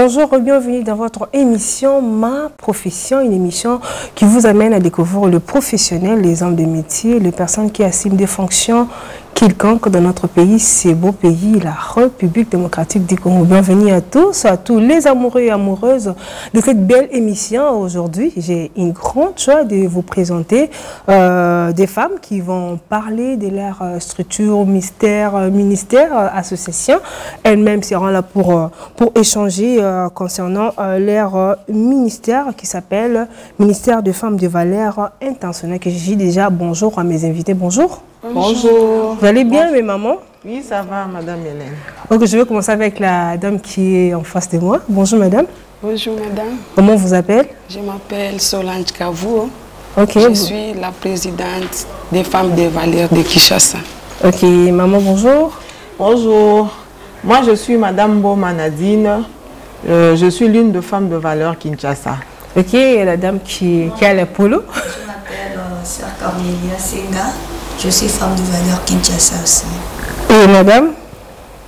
Bonjour et bienvenue dans votre émission Ma Profession, une émission qui vous amène à découvrir le professionnel, les hommes de métier, les personnes qui assument des fonctions quelconques dans notre pays, ce beau pays, la République démocratique du Congo. Bienvenue à tous les amoureux et amoureuses de cette belle émission. Aujourd'hui, j'ai une grande joie de vous présenter des femmes qui vont parler de leur structure, ministère, association. Elles-mêmes seront là pour échanger concernant leur ministère qui s'appelle Ministère des Femmes de Valeur Internationale. Que je dis déjà bonjour à mes invités. Bonjour. Bonjour. Vous allez bien, mes mamans? Oui, ça va, Madame Hélène. Donc, je vais commencer avec la dame qui est en face de moi. Bonjour, madame. Bonjour, madame. Comment vous appelez? Je m'appelle Solange Kavou. Ok. Je suis la présidente des Femmes de Valeur de Kinshasa. Ok, maman, bonjour. Bonjour. Moi, je suis Madame Boma Nadine. Je suis l'une des Femmes de Valeur Kinshasa. Ok, et la dame qui a le polo. Je m'appelle Sœur Cornelia Senga. Je suis femme de valeur Kinshasa aussi. Et madame?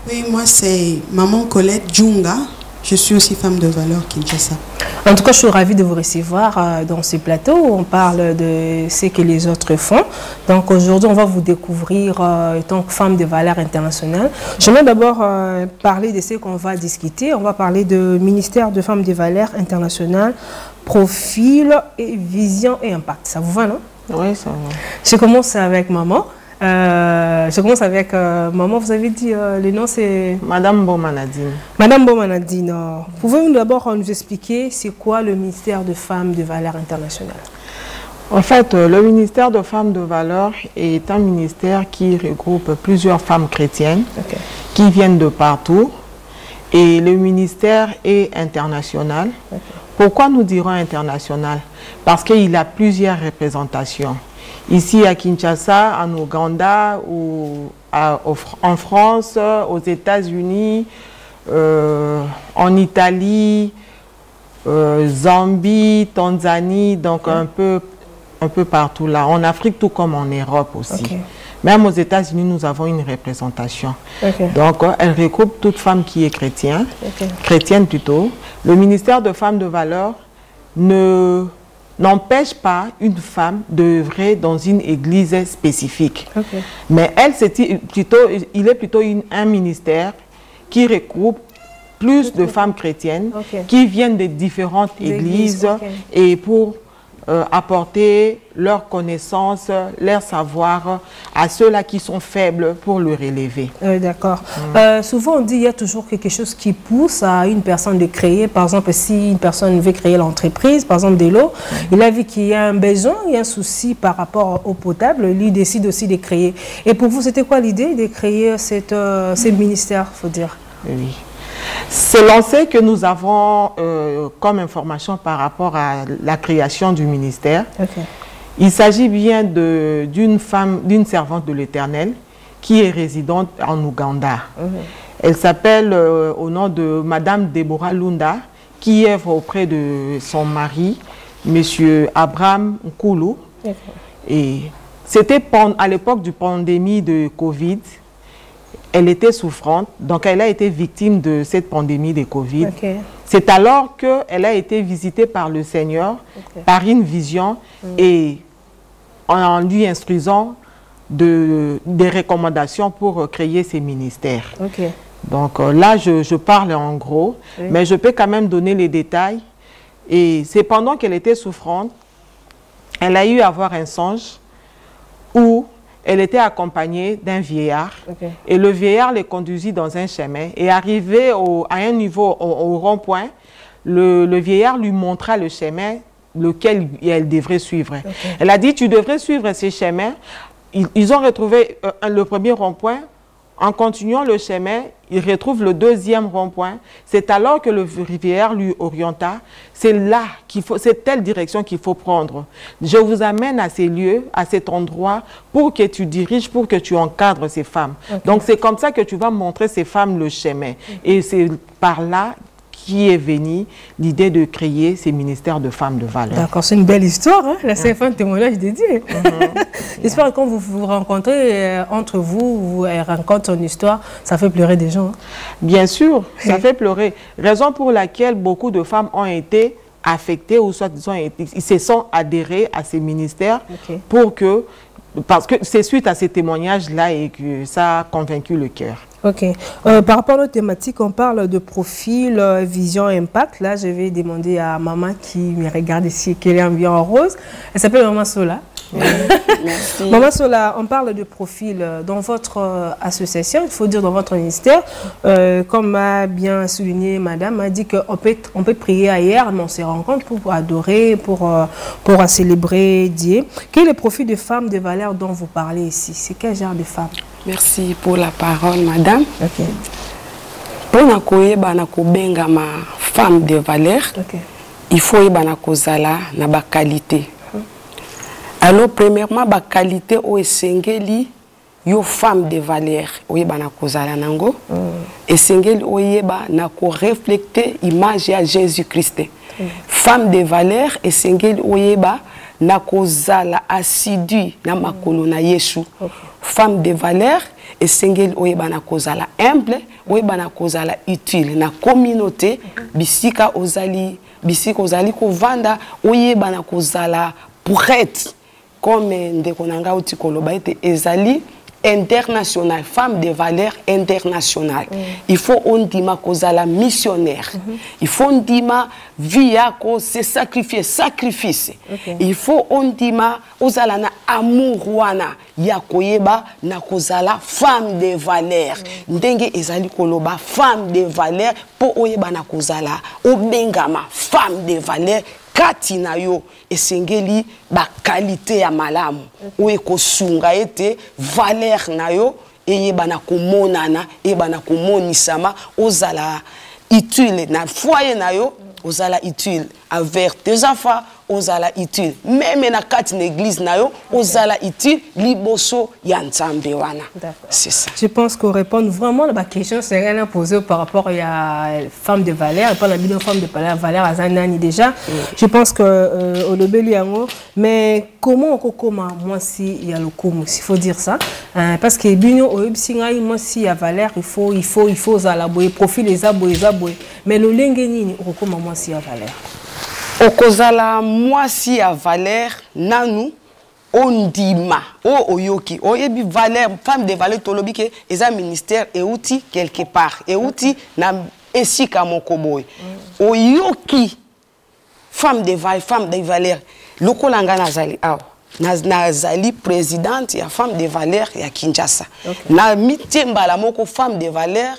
Oui, moi c'est Maman Colette Djunga. Je suis aussi femme de valeur Kinshasa. En tout cas, je suis ravie de vous recevoir dans ce plateau où on parle de ce que les autres font. Donc aujourd'hui, on va vous découvrir étant femme de valeur internationale. J'aimerais d'abord parler de ce qu'on va discuter. On va parler de ministère de femmes de valeur internationale, profil, et vision et impact. Ça vous va, non? Oui, ça va. Je commence avec maman. Maman, vous avez dit le nom c'est... Madame Boma Nadine. Madame Boma Nadine, pouvez-vous d'abord nous expliquer c'est quoi le ministère de Femmes de Valeur Internationale? En fait, le ministère de Femmes de Valeur est un ministère qui regroupe plusieurs femmes chrétiennes qui viennent de partout. Et le ministère est international. Pourquoi nous dirons international? Parce qu'il a plusieurs représentations. Ici à Kinshasa, en Ouganda, en France, aux États-Unis, en Italie, Zambie, Tanzanie, donc un peu partout là. En Afrique, tout comme en Europe aussi. Même aux États-Unis, nous avons une représentation. Donc, elle regroupe toute femme qui est chrétienne, chrétienne plutôt. Le ministère de Femmes de Valeur n'empêche pas une femme d'œuvrer dans une église spécifique. Mais elle, il est plutôt un ministère qui regroupe plus de femmes chrétiennes qui viennent de différentes églises et pour apporter leurs connaissances, leur savoir à ceux-là qui sont faibles pour le relever. D'accord. Souvent, on dit qu'il y a toujours quelque chose qui pousse à une personne de créer. Par exemple, si une personne veut créer l'entreprise, par exemple de l'eau, il a vu qu'il y a un besoin, il y a un souci par rapport au potable, lui décide aussi de créer. Et pour vous, c'était quoi l'idée de créer ce ministère, il faut dire? Oui. C'est lancé que nous avons comme information par rapport à la création du ministère. Il s'agit bien d'une femme, d'une servante de l'Éternel qui est résidente en Ouganda. Elle s'appelle au nom de Madame Deborah Lunda, qui œuvre auprès de son mari, Monsieur Abraham Nkulu. Et c'était à l'époque du pandémie de Covid. Elle était souffrante, donc elle a été victime de cette pandémie de Covid. C'est alors qu'elle a été visitée par le Seigneur, par une vision, et en lui instruisant des recommandations pour créer ces ministères. Donc là, je parle en gros, mais je peux quand même donner les détails. Et c'est pendant qu'elle était souffrante, elle a eu à avoir un songe où elle était accompagnée d'un vieillard et le vieillard les conduisit dans un chemin et arrivé à un niveau au rond-point, le vieillard lui montra le chemin lequel elle devrait suivre. Elle a dit, tu devrais suivre ces chemins. Ils ont retrouvé le premier rond-point. En continuant le chemin, ils retrouvent le deuxième rond-point. C'est alors que le vieillard lui orienta. C'est là c'est telle direction qu'il faut prendre. Je vous amène à ces lieux, à cet endroit, pour que tu diriges, pour que tu encadres ces femmes. Donc c'est comme ça que tu vas montrer ces femmes le chemin. Et c'est par là qui est venue l'idée de créer ces ministères de femmes de valeur. D'accord, c'est une belle histoire, hein? Là, c'est un témoignage dédié. J'espère que quand vous vous rencontrez entre vous, vous rencontrez une histoire, ça fait pleurer des gens. Hein? Bien sûr, ça fait pleurer. Raison pour laquelle beaucoup de femmes ont été affectées ou soit ils se sont adhérés à ces ministères pour que, parce que c'est suite à ces témoignages-là et que ça a convaincu le cœur. Ok. Par rapport à notre thématique, on parle de profil, vision, impact. Là, je vais demander à maman qui me regarde ici, qui est en rose. Elle s'appelle Maman Sola. Merci. Maman Sola, on parle de profil dans votre association, il faut dire dans votre ministère. Comme a bien souligné madame, a dit qu'on peut prier ailleurs, mais on se rencontre pour adorer, pour célébrer Dieu. Quel est le profil de femmes de valeur dont vous parlez ici? C'est quel genre de femmes? Merci pour la parole, madame. Ok. Pour na ma femme de valeur, il faut na ba qualité. Alors, premièrement, la qualité au Esengeli, yo femme de valeur, oyeba na kozala nango. Esengeli oyeba na ko refléter image à Jésus-Christ. Femme de valeur, Esengeli oyeba na kozala assidu na makolo na Yesu. Femme de valeur, Esengeli oyeba na kozala humble, oyeba na kozala utile na communauté, bisika ozali kovanda, oyeba na kozala pour être comme Ndekonanga Utikoloba était ezali international, femme de valeur internationale. Il faut on dima kozala missionnaire. Il faut on dima via ko se sacrifier, sacrifice. Il faut on dima ozala na amour wana ya koyeba na kozala femme de valeur. Ndenge ezali koloba femme de valeur po oyeba na kozala obengama femme de valeur. Kati na yo esengeli ba qualité ya malamu oye kosunga ete valeur na yo eyeba na komonana eyeba na komonisama ozala utile na foyer na yo ozala utile avec tes enfants ozala utile même na kati na église na yo ozala utile liboso ya nzambe wana. C'est ça. Je pense qu'on répond vraiment à la question c'est rien posée par rapport à la femme de valeur, pas la femme de valeur à Zanani déjà. Je pense que au Lobeliango, mais comment on commence moi si il y a le comment il faut dire ça parce que bino au Ibsingai moi si il y a valeur il faut za boye profil les aboye mais le lengeni on comment moi si il y a valeur. Okozala moi si a valeur nanu ondima o oyoki oyebi valeur femme de valeur tolobi ke eza ministère et outil quelque part et outil na esika mokoboy oyoki femme de valeur lokolanga nazali aw nazali présidente ya femme de valeur ya Kinshasa na mitemba la moko femme de valeur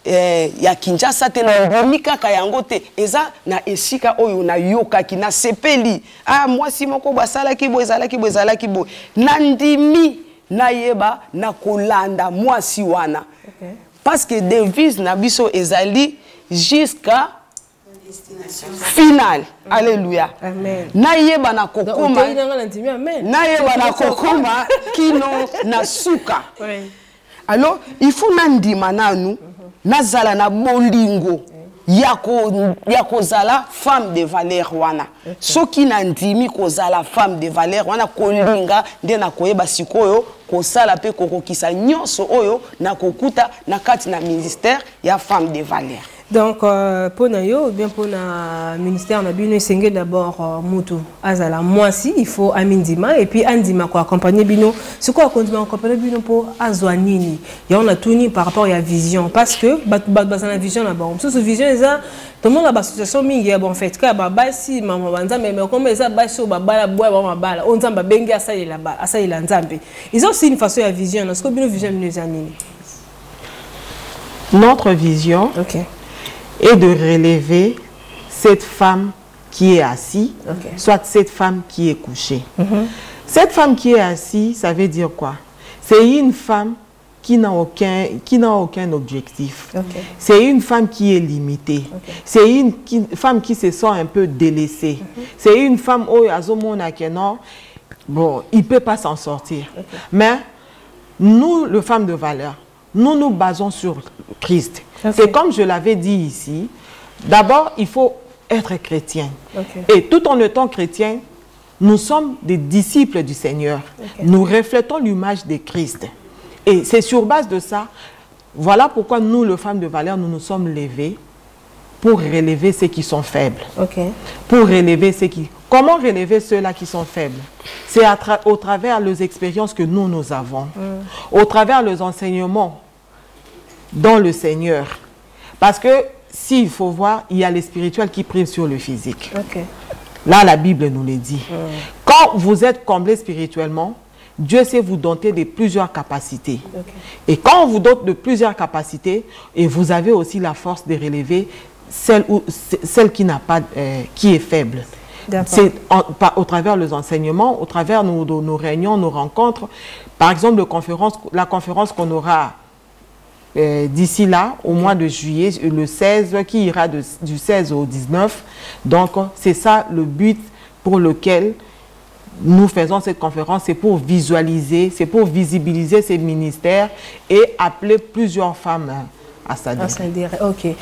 ya Kinshasa te na mikaka yango te eza na esika oyo na yokaki na sepeli moi si moko basala ki bo ezala ki bo na ndimi na yeba na kolanda moi si wana parce que devise na biso ezali jusqu'à final. Alléluia. Amen. Na yeba na kokoma kino na suka. Alors il faut nandima nanu nazala na bolingo yako zala femme de valeur wana soki na ndimi kozala femme de valeur wana kolinga nde na koyeba sikoyo kosala pe kokokisa nyonso oyo na kokuta na kati na ministère ya femme de valeur. Donc, pour nous, bien pour le ministère, on a bien essayé d'abord Moutou Azala. Moi aussi, il faut Amindima et puis Andima quoi accompagner Bino. C'est quoi accompagner Bino pour Azwanini? Et on a tout ni par rapport à la vision parce que la vision là-bas. Cette vision est ça. Tout le monde a l'association mingi bon fait que baba si maman banza mais comme ça baba so baba la bois baba bala on zamba bengi asali là-bas asali la nzambe. Ils ont aussi une façon à vision. Est-ce que Bino vision nous anini? Notre vision. OK. Et de relever cette femme qui est assise, soit cette femme qui est couchée. Cette femme qui est assise, ça veut dire quoi? C'est une femme qui n'a aucun objectif. C'est une femme qui est limitée. C'est une femme qui se sent un peu délaissée. C'est une femme où bon, il ne peut pas s'en sortir. Mais nous, les femmes de valeur, nous nous basons sur Christ. C'est comme je l'avais dit ici, D'abord, il faut être chrétien. Et tout en étant chrétien, nous sommes des disciples du Seigneur. Nous reflétons l'image de Christ. Et c'est sur base de ça, voilà pourquoi nous, les femmes de valeur, nous nous sommes levées pour relever ceux qui sont faibles. Pour relever ceux qui... Comment relever ceux-là qui sont faibles? C'est au travers les expériences que nous avons, au travers les enseignements dans le Seigneur. Parce que, s'il faut voir, il y a les spirituels qui priment sur le physique. Là, la Bible nous le dit. Quand vous êtes comblé spirituellement, Dieu sait vous doter de plusieurs capacités. Et quand on vous dote de plusieurs capacités, et vous avez aussi la force de relever celle qui n'a pas, qui est faible. C'est au travers des enseignements, au travers de nos réunions, nos rencontres. Par exemple, la conférence qu'on aura d'ici là, au mois de juillet, le 16, qui ira du 16 au 19. Donc, c'est ça le but pour lequel nous faisons cette conférence, c'est pour visualiser, c'est pour visibiliser ces ministères et appeler plusieurs femmes à s'adhérer. Ok.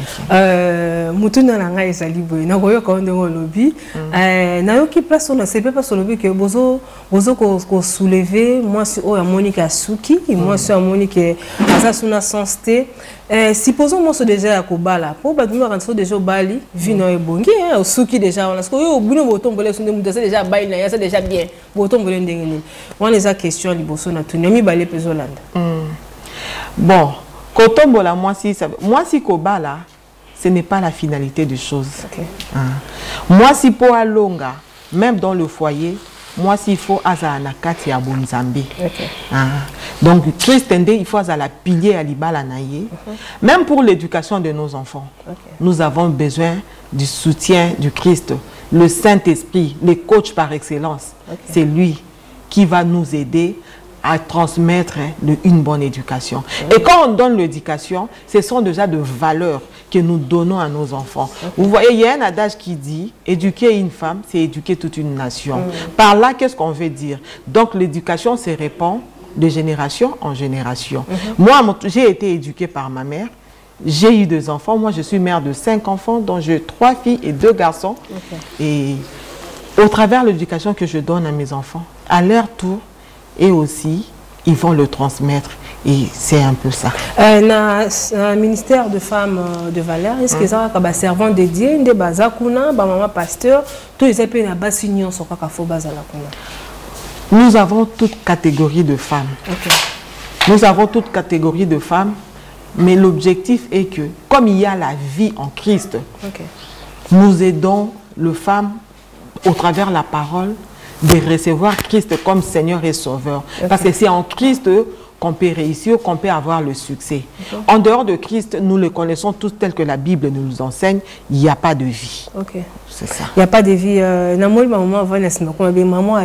Mutuna nanga ezali boye na koyo ko ndongo lobi na yoki place on sait pas sur lobi que bozo ko soulever moi si o ya Monique Asuki moi si Monique asasuna sensté supposons moi so déjà ya kobala pour ba duma quand so déjà bali vino ebongi au suki déjà on a ce que yo bino botombole so ndemu déjà bali na ya ça déjà bien botombole ndengeni on les a question liboso na tunemi balé pezolanda. Bon, kotombola moi si kobala, ce n'est pas la finalité des choses. Moi si po alonga, même dans le foyer, moi s'il faut azana kati ya bonzambe. Donc Christ il faut azala pilier à libala naye. Même pour l'éducation de nos enfants, nous avons besoin du soutien du Christ, le Saint-Esprit, le coach par excellence. C'est lui qui va nous aider à transmettre une bonne éducation. Et quand on donne l'éducation, ce sont déjà de valeurs que nous donnons à nos enfants. Vous voyez, il y a un adage qui dit, éduquer une femme, c'est éduquer toute une nation. Par là, qu'est-ce qu'on veut dire? Donc, l'éducation se répand de génération en génération. Moi, j'ai été éduquée par ma mère. J'ai eu 2 enfants. Moi, je suis mère de 5 enfants, dont j'ai 3 filles et 2 garçons. Et au travers de l'éducation que je donne à mes enfants, à leur tour, et aussi, ils vont le transmettre. Et c'est un peu ça. Le ministère de femmes de valeur, est-ce que ça va servant dédié, des bazakuna, maman pasteur, tous les épées na basignon sont pas faux bazalakuna. Nous avons toute catégorie de femmes. Nous avons toute catégorie de femmes, mais l'objectif est que, comme il y a la vie en Christ, nous aidons les femmes au travers de la parole de recevoir Christ comme Seigneur et Sauveur. Parce que c'est en Christ qu'on peut réussir, qu'on peut avoir le succès. En dehors de Christ, nous le connaissons tous tel que la Bible nous enseigne, il n'y a pas de vie. C'est ça. Il n'y a pas de vie. Maman a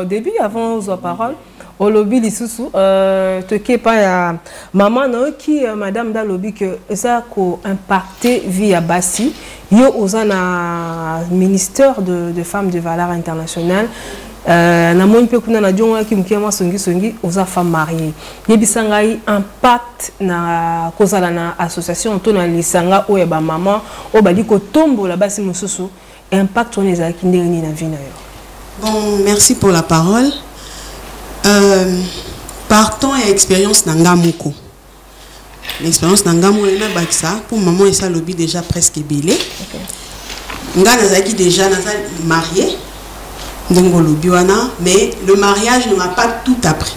au début, avant la parole. Au lobby de Soussou, maman qui madame da lobby que ça ko impacté via Bassi, yo osana ministère de femmes de valeur internationale. Na moni pe kuna na jonga ki mkiama songi oza femme mariée. Yebisanga impact na kozala na association to na lisanga o ba maman o bali ko tombola basi mosusu impact on les a ki ndeni na vie na yo. Bon, merci pour la parole. Partant et expérience n'angamoko. L'expérience n'angamoko est bakisa pour maman et ça lobby déjà presque belé. Nga nazaki déjà marié. Ndongo lobby wana, mais le mariage ne m'a pas tout appris.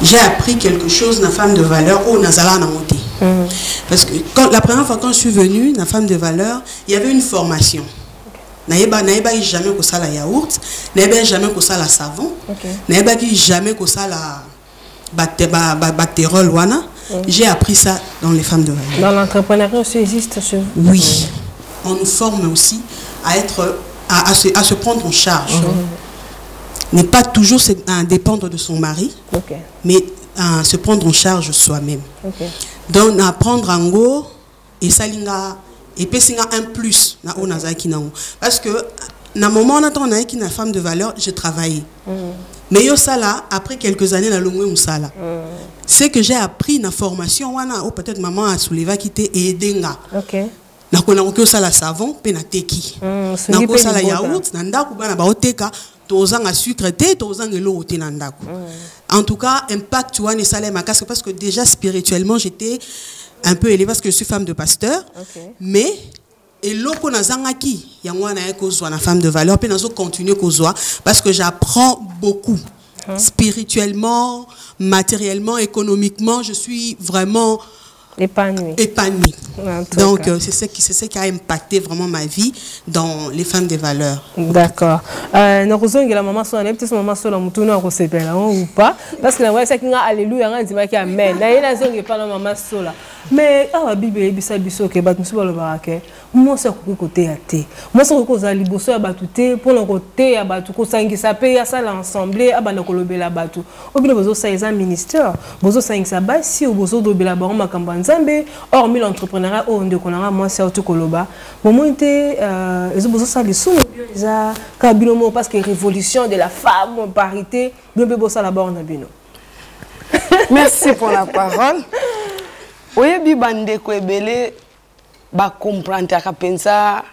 J'ai appris quelque chose na femme de valeur au nazala na monté. Parce que la première fois quand je suis venue, na femme de valeur, il y avait une formation. Naïba jamais que ça la yaourt, naïba jamais que ça la savon, naïba jamais que ça la bactérol wana. J'ai appris ça dans les femmes de valeur. Dans l'entrepreneuriat aussi existe ce. Oui, on nous forme aussi à être à se prendre en charge. n'est pas toujours dépendre de son mari, mais se prendre en charge soi-même. Donc, apprendre en go et ça et puis c'est un plus na onazaki na parce que na moment on a une femme de valeur, je travaillais. Mais yo sala après quelques années na longwe musala. C'est que j'ai appris na formation wana ou peut-être maman a soulevé qui était edenga. OK. Na kona ko sala savon pe na teki. Na ko sala yaourt na ndako bana ba oteka tozanga sucre te tozanga elo te na ndako. En tout cas, impact wana sala ma casque parce que déjà spirituellement j'étais un peu élevée parce que je suis femme de pasteur. Mais et loko nazangaki yango na ekozwa na femme de valeur pe nazo continuer kozwa parce que j'apprends beaucoup spirituellement, matériellement, économiquement, je suis vraiment épanouie. Donc c'est ce qui a impacté vraiment ma vie dans les femmes des valeurs. D'accord. Nous la maman soit petite maman soit la mouton ou pas parce que la voix c'est alléluia on dit que amen. Na ina zonge pas la maman soit mais la Bible ebisa biso ke bat musu ba le barake. Moi c'est côté athée. Moi c'est ko za liboso ya batute pour le côté ya batu ko sangisa pe ya sala ensemble abana ko lobela batu. Obile bozo sa eza ministère, bozo sangisa basi ou bozo dobela ba makambo nzambe hormis l'entrepreneuriat o nde konanga moi c'est auto koloba. Moment était ezo bozo sa liso eza ka binomo parce que révolution de la femme, parité, bien bozo la ba on a bino. Merci pour la parole. Oyebi bande ko ebele ba comprendre ka pensa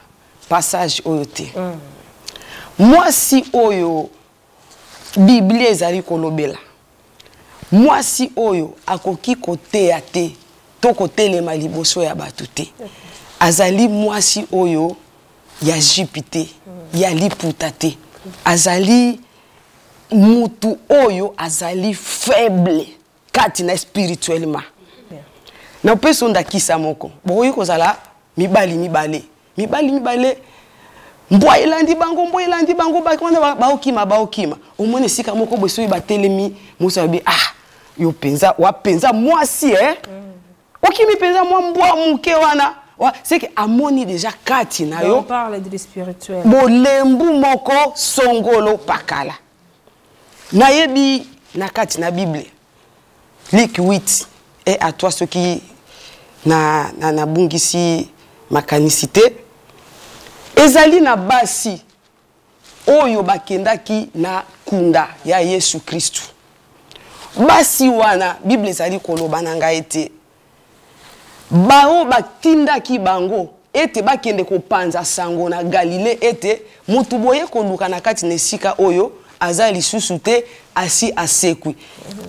passage oyote. Moi si oyo Bible ezali kolobela. Moi si oyo akoki kote ate to kote le maliboso ya batute. Azali moi si oyo ya jipite, ya liputate. Azali mutu oyo azali faible katina spirituellement. Na peso ndakisa moko boyi kozala mibali mbwa elandi bango baokima omone sika moko boso batelemi musa bi yo penza wa penza mwasi okimi penza mwa mbwa muke wana c'est que amoni déjà kati na yo on parle de spirituel bolembu moko songolo pakala na yebi na kati na Bible Luc 8 et à toi ceux qui na bungisi makanisite ezali na basi oyo bakendaki na kunda ya Yesu Kristu basi wana Bible ezali koloba na ngai ete bao batindaki bango ete bakende kopanza sango na Galile ete mutu boye koluka na kati nesika oyo azali susu te asi asekwi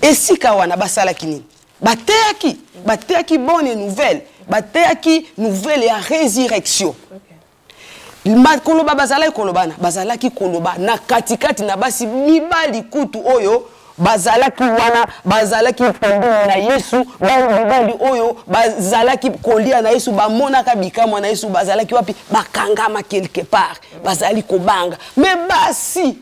esika wana basalaki nini Bateaki bonne nouvelle, bateaki nouvelle ya résurrection. Koloba bazalaki koloba na katikati na basi mibali kutu oyo bazalaki wana bazalaki pembeni na Yesu mibali oyo bazalaki kolia na Yesu bamonaka bikamwa na Yesu bazalaki wapi bakangama quelque part bazali kobanga mais basi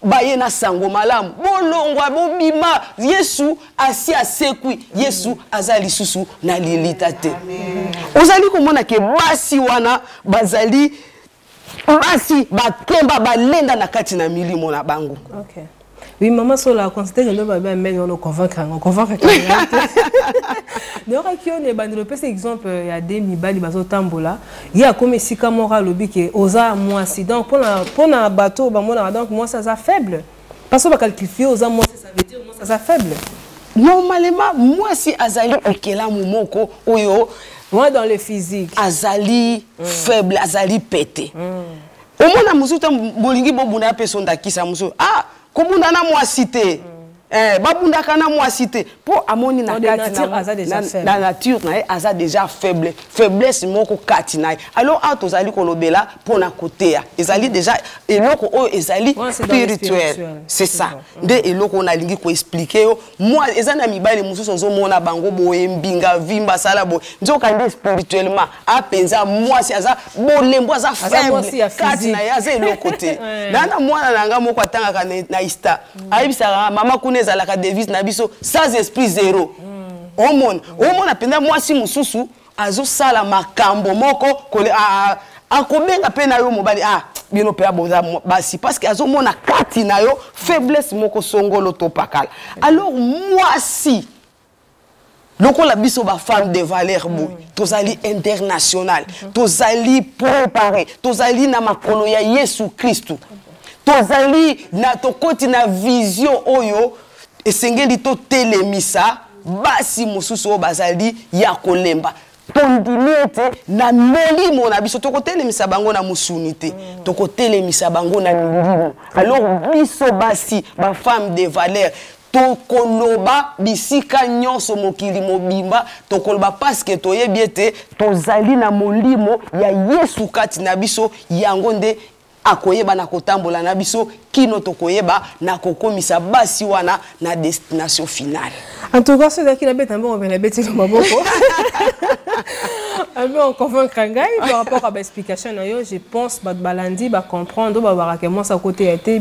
baye na sango malamu bolongwa bobima Yesu asi asekwi Yesu azali susu na lilita te ozali komona ke basi wana bazali basi bakemba balenda na kati na milimo na bango. OK. Oui, maman sola considère que nous va bien on convaincre donc qui on est bandé cet exemple il y a des mibali bazo tambola il y a comme si kamora lobi que oza moi si donc pour na bateau ba mona donc moi ça faible parce que ba calculer oza moi ça veut dire moi ça faible normalement moi si azali okela mumoko oyo moi dans le physique azali faible azali pété omona musuta bolingi bobuna peso ndakisa musu kobunda na mwasite babunda kana mwasite po amoni na kati na nature na aza déjà faible faiblesse moko kati na alors atozali kolobela po na kotea ezali déjà eloko o ezali spirituel c'est ça nde eloko na lingi ko expliquer yo moi ezana mibali mususu ozomona bango boye mbinga vimba sala bo nzoka nde spirituellement apenza moi si aza bolembo aza faible kati na yaza eloko te nana mwana nanga moko atanga na ista ayibisa mama kuneza la devise na biso sans esprit zéro omona penda mwasi mususu azo sala makambo moko akobenga pe na yo mobali bino pe aboza basi parce que azo mona kati na yo faiblesse moko songolo to pakala alors mwasi lokola biso ba femme de valeur boy tozali international tozali préparé tozali na makolo ya Yesu Kristu tozali na tokoti na vision oyo esengeli to telemisa basi mosusu o bazali ya kolemba tondimi ete na molimo na biso tokotelemisa bango na musunité tokotelemisa bango na milimo alors biso basi ba femme de valeur tokoloba bisika nyonso mokili mobimba tokoloba parce que toyebi ete tozali na molimo ya Yesu kati na biso yango nde akoyeba na kotambola na biso kino tokoyeba na kokomisa basi wana na destination finale. En tout cas, ceux qui l'habitent un peu, on va les bêter comme un beau. On convainc Kangai par rapport à l'explication. Je pense que Balandi va comprendre que moi, ça côté était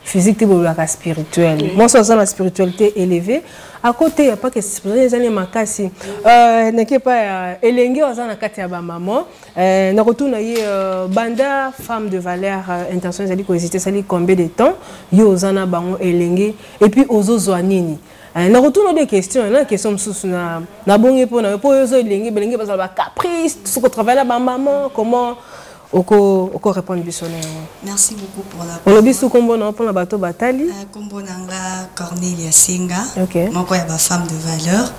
physique et spirituel. Moi, ça la spiritualité élevée. À côté, il n'y a pas que les années makasi. N'est pas élengué aux ans à Katia maman. Nous retournons banda femme de valeur intention d'aller coexister ça combien de temps yo aux ans à bango élengué et puis aux ozoanini. Nous retournons des questions. Il y a des questions na bon pour na pour yo élengué belengué parce que caprice ce qu'on travaille là maman comment oko répondre bisonné. Merci beaucoup pour la parole. On le dit sous combo na pour la bateau batali. Combo nanga Cornelia Senga. OK. Mon quoi ba femme de valeur.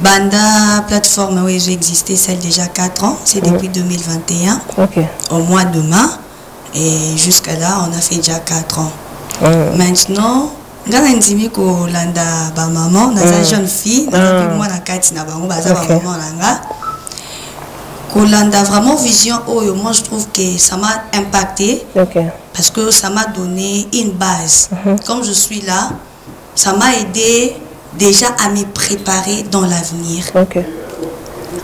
Banda plateforme où j'ai existé celle déjà 4 ans, c'est depuis 2021. OK. Au mois de mars et jusqu'à là on a fait déjà 4 ans. Maintenant ngana ndimi ko landa ba maman na jeune fille na moi na kati na bango baza ba maman nanga. Kolanda vraiment vision oyo moi je trouve que ça m'a impacté parce que ça m'a donné une base. Comme je suis là, ça m'a aidé déjà à me préparer dans l'avenir.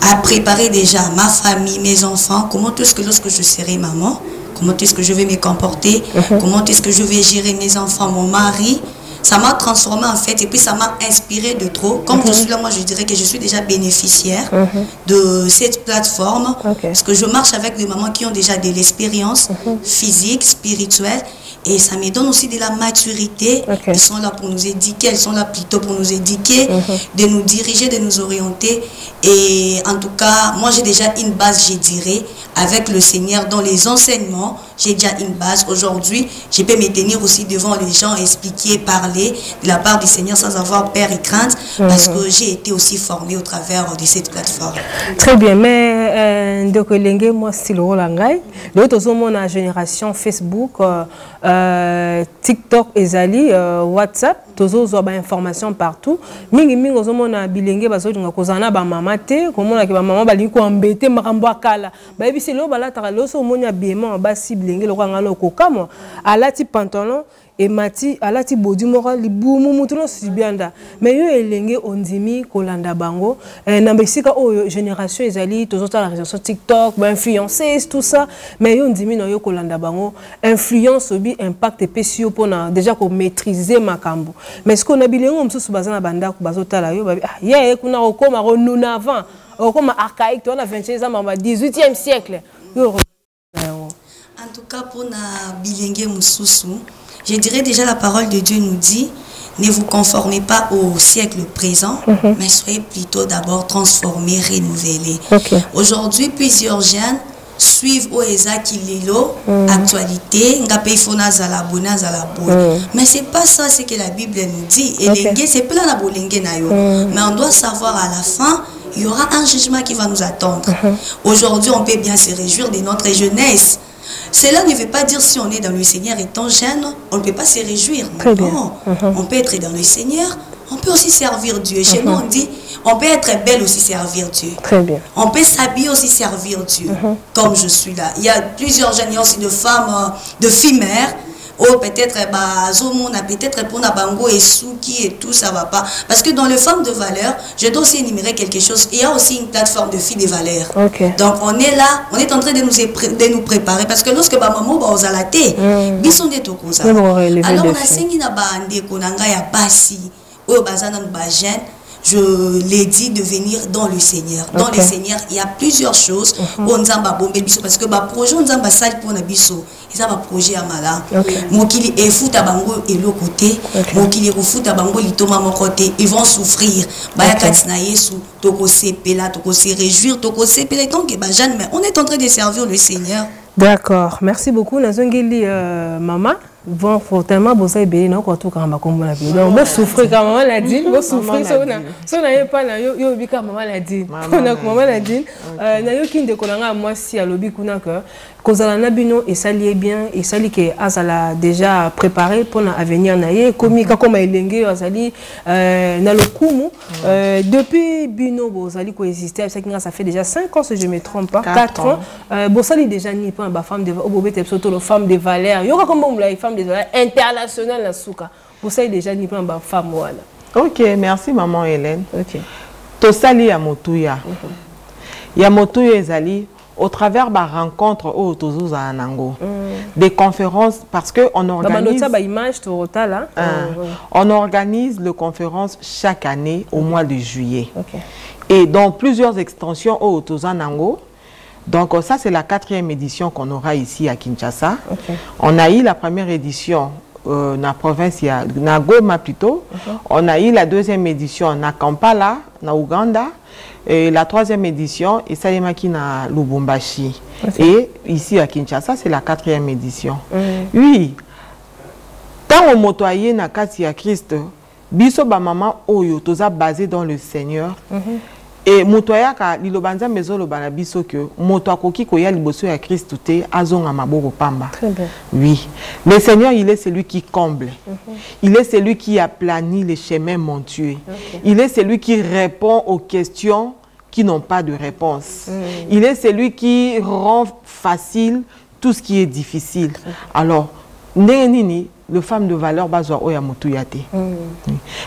À préparer déjà ma famille, mes enfants, comment est-ce que lorsque je serai maman, comment est-ce que je vais me comporter, comment est-ce que je vais gérer mes enfants, mon mari. Ça m'a transformé en fait et puis ça m'a inspiré de trop. Comme je suis là, moi je dirais que je suis déjà bénéficiaire de cette plateforme parce que je marche avec des mamans qui ont déjà de l'expérience physique, spirituelle et ça me donne aussi de la maturité. Elles sont là pour nous éduquer, elles sont là plutôt pour nous éduquer, de nous diriger, de nous orienter et en tout cas, moi j'ai déjà une base, je dirais, avec le Seigneur dans les enseignements. J'ai déjà une base. Aujourd'hui, je peux me tenir aussi devant les gens, expliquer, parler de la part du Seigneur sans avoir peur et crainte parce que j'ai été aussi formée au travers de cette plateforme. Très bien, mais moi, c'est le Rolangai. L'autre, c'est la génération Facebook, TikTok, Ezali, WhatsApp. Tous ont information partout. Mingi ozomo na bilenge bazo nga kozana ba mama te komona ke ba mama bali ko embêter makambo akala. Ba yebi selo bala taka loso monya biema ba si bilenge lo kanga lo kokamo alati pantalon et mati alati bodi moko libumu mutuno sibianda. Mais yo elenge ondimi kolanda bango na besika o génération ezali tozota la réseau TikTok, ba influenceuse tout ça. Mais yo ondimi no yo kolanda bango influence obi impact pesio pona déjà ko maîtriser makambo. Mais ce qu'on a bilé on sous bazana banda ku bazotala yo ba ya kuna okoma ronuna avant okoma archaïque on a 26 ans ma 18e siècle. En tout cas pour na bilingue mususu, je dirais déjà la parole de Dieu nous dit ne vous conformez pas au siècle présent, mais soyez plutôt d'abord transformés, renouvelés. Aujourd'hui, plusieurs jeunes suivent Oeza Kililo, actualité, mais c'est pas ça ce que la Bible nous dit. Et c'est plein la bolenge na yo. Mais on doit savoir à la fin, il y aura un jugement qui va nous attendre. Aujourd'hui, on peut bien se réjouir de notre jeunesse. Cela ne veut pas dire si on est dans le Seigneur étant jeune, on ne peut pas se réjouir. Non, on peut être dans le Seigneur, on peut aussi servir Dieu. Chez nous, on dit, on peut être belle aussi servir Dieu. Très bien. On peut s'habiller aussi servir Dieu, comme je suis là. Il y a plusieurs jeunes, il y a aussi de femmes, de filles mères. Oh, peut-être, peut-être pour Nabango et Souki et tout, ça va pas. Parce que dans les femmes de valeur, je dois aussi énumérer quelque chose. Il y a aussi une plateforme de filles de valeur. Donc, on est là, on est en train de nous préparer. Parce que lorsque maman va aux alatés, bison de tokoza. Alors, on a sengi na bande konanga ya basi, ou bazana bajen. Je l'ai dit de venir dans le Seigneur. Dans le Seigneur, il y a plusieurs choses. Parce que le projet, on a sale pour Nabiso. Il y a un projet à Mala. Mokili et fout à Bango et l'autre côté. Mokili et fout à Bango et Thomas mon côté. Ils vont souffrir. Toko se pela, toko se réjouir, toko se pela. Donc, mais on est en train de servir le Seigneur. D'accord, merci beaucoup. Nazongeli maman, bon fortement vous avez bien non tout quand comme la vie. Donc vous souffrez quand maman l'a dit, vous souffrez ça on pas na yo bika maman l'a dit. On a maman l'a dit. Na yo kinde kolanga moi si à lobi kuna que kozala na bino et ça lié bien et ça li que azala déjà préparé pour l'avenir na ye komi ka comme elenge azali na lokumu depuis bino bozali coexister ça fait déjà 5 ans si je me trompe pas 4 ans bozali déjà ni pas ba femme de femme de valeur yo comme la femme de valeur internationale na souka bozali déjà ni pas ba femme voilà. OK, merci maman Hélène. OK. To sali ya motuya. Ya motuya ezali au travers de rencontres au des conférences parce que on organise les conférences chaque année au mois de juillet. Okay. Et dans plusieurs extensions au Tozanango. Donc ça c'est la 4e édition qu'on aura ici à Kinshasa. Okay. On a eu la première édition dans la province na Goma plutôt. Okay. On a eu la 2e édition na Kampala, na Ouganda. Et la 3e édition, et ça y est na Lubumbashi. Okay. Et ici à Kinshasa, c'est la 4e édition. Oui. Tant au motoyer na kati à Christ, biso ba maman oyo toza basé dans le Seigneur. Et motoya ka lilobanza mezo lo bana biso que moto koki ko ya liboso ya Christ te azonga maboko pamba. Très bien. Oui. Le Seigneur, il est celui qui comble. Il est celui qui aplanit les chemins montueux. Il est celui qui répond aux questions qui n'ont pas de réponse. Il est celui qui rend facile tout ce qui est difficile. Alors, neni le femme de valeur bazwa oya mutuyate.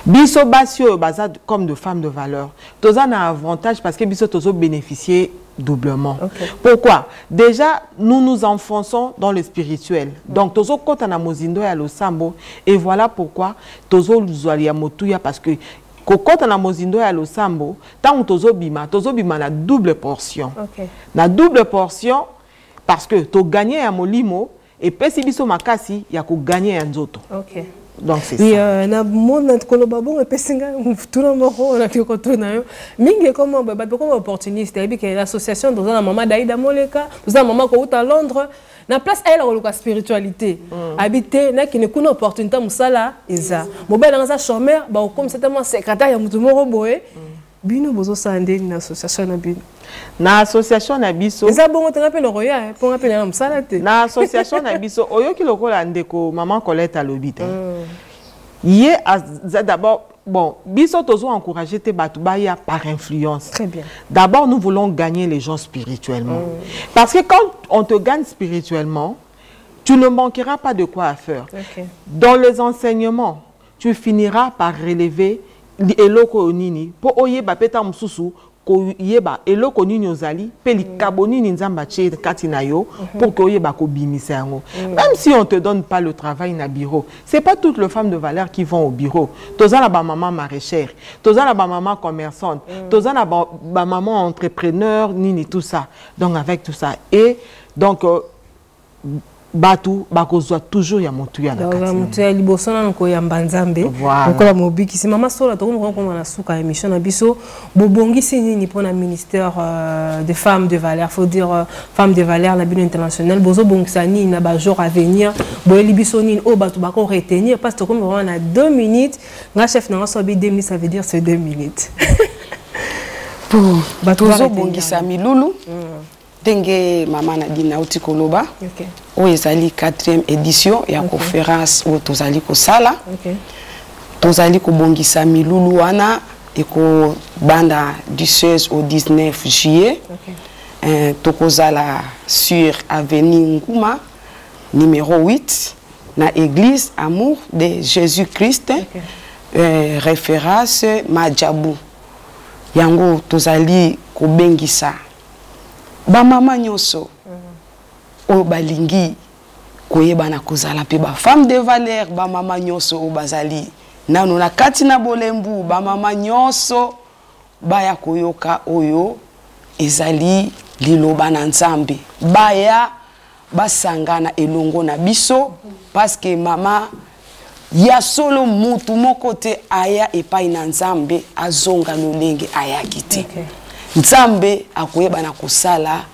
Biso basio baza comme de femmes de valeur. Toza na avantage parce que biso tozo bénéficier doublement. Pourquoi? Déjà nous nous enfonçons dans le spirituel. Donc tozo kota na mozindo ya losambo et voilà pourquoi tozo luzwali ya mutuya parce que kokota na mozindo ya losambo tant tozo bima na double portion. Na double portion parce que to gagner ya molimo et pesi biso makasi ya ko gagner nzoto. OK. Donc c'est ça. Na monde kolobabo pesinga tout le monde na tikoto na yo. Mingi comme comme opportuniste et que l'association dans la maman Daïda Moleka, dans la maman ko à Londres, na place elle la spiritualité. Habiter na qui ne connaît opportunité musala eza. Mobile dans sa chômeur ba comme certainement secrétaire ya mutu moko boye. Bino bozo sande na association na bino. Na association na biso. Eza bon on appelle le roya pour appeler na musala te. Na association na biso oyo ki lokola ndeko maman Colette alobite. Yé d'abord bon biso tozo encourager te batu baya par influence. Très bien. D'abord nous voulons gagner les gens spirituellement. Parce que quand on te gagne spirituellement, tu ne manqueras pas de quoi faire. Dans les enseignements, tu finiras par relever eloko nini po oyeba peta mususu ko yeba eloko nini ozali pe likaboni ni nzamba che kati na yo pour que oyeba ko bimisa yango. Même si on te donne pas le travail na bureau, c'est pas toutes les femmes de valeur qui vont au bureau. Toza na ba maman maraîchère, toza na ba maman commerçante, toza na ba maman entrepreneur nini tout ça. Donc avec tout ça et donc batu bakozwa toujours ya mutu ya nakati. Ya mutu ya liboso na ko ya mbanzambe. Donc la mobiki si mama sola to ko na suka émission na biso bobongisi nini pour na ministère des femmes de valeur, faut dire femmes de valeur la bino internationale bozo bongisa ni na ba jour à venir boyeli biso nini o batu bako retenir parce que comme on a 2 minutes, nga chef na so bi 2 minutes ça veut dire c'est 2 minutes. Pour bozo bongisa milulu. Dengue maman Nadina Utikoloba. Où ezali 4e édition et la conférence où tozali ko sala. Tozali ko bongisa milulu wana et ko banda du 16 au 19 juillet. Tokozala sur avenue Nguma numéro 8 na église Amour de Jésus-Christ. Référence Madjabou. Yango tozali ko bengisa ba mama nyoso o balingi koyeba na kozala pe ba femme de valeur ba mama nyoso o bazali nano na kati na bolembu ba mama nyoso baya koyoka oyo ezali liloba na Nzambe baya basangana elongo na biso parce que mama ya solo mutu moko te aya epai na Nzambe azonga lolenge aya kiti. Nzambe akoyeba na kosala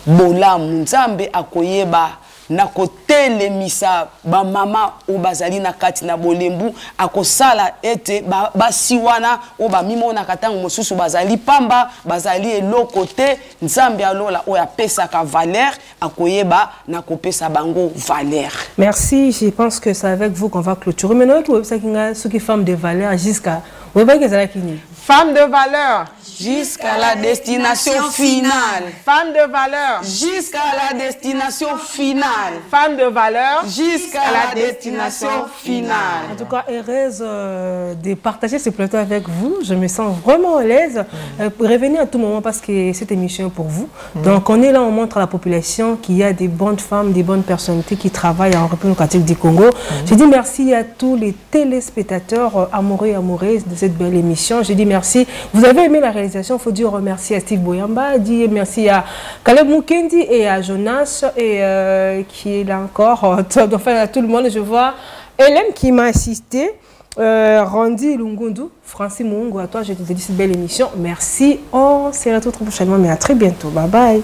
bolamu nzambe akoyeba na kotelemisa ba mama o bazali na kati na bolembu akosala ete basiwana o ba mimona katango mosusu bazali pamba bazali eloko te nzambe alola o apesaka valeur akoyeba na kopesa bango valeur. Merci, je pense que c'est avec vous qu'on va clôturer. Maintenant, ceux qui femme de valeur jusqu'à femme de valeur jusqu'à la destination finale. Femme de valeur jusqu'à la destination finale. Femme de valeur jusqu'à la destination finale. En tout cas, heureuse de partager ce plateau avec vous. Je me sens vraiment à l'aise. Revenez à tout moment parce que cette émission est pour vous. Donc, on est là, on montre à la population qu'il y a des bonnes femmes, des bonnes personnalités qui travaillent en République démocratique du Congo. Je dis merci à tous les téléspectateurs amoureux et amoureuses de cette belle émission. Je dis merci. Vous avez aimé la réalisation, il faut dire merci à Steve Boyamba, dire merci à Caleb Mukendi et à Jonas et qui est là encore. Enfin, à tout le monde, je vois Hélène qui m'a assisté, Randy Lungundu, Francis Moungo, à toi, je te dis cette belle émission. Merci. On se retrouve prochainement, mais à très bientôt. Bye bye.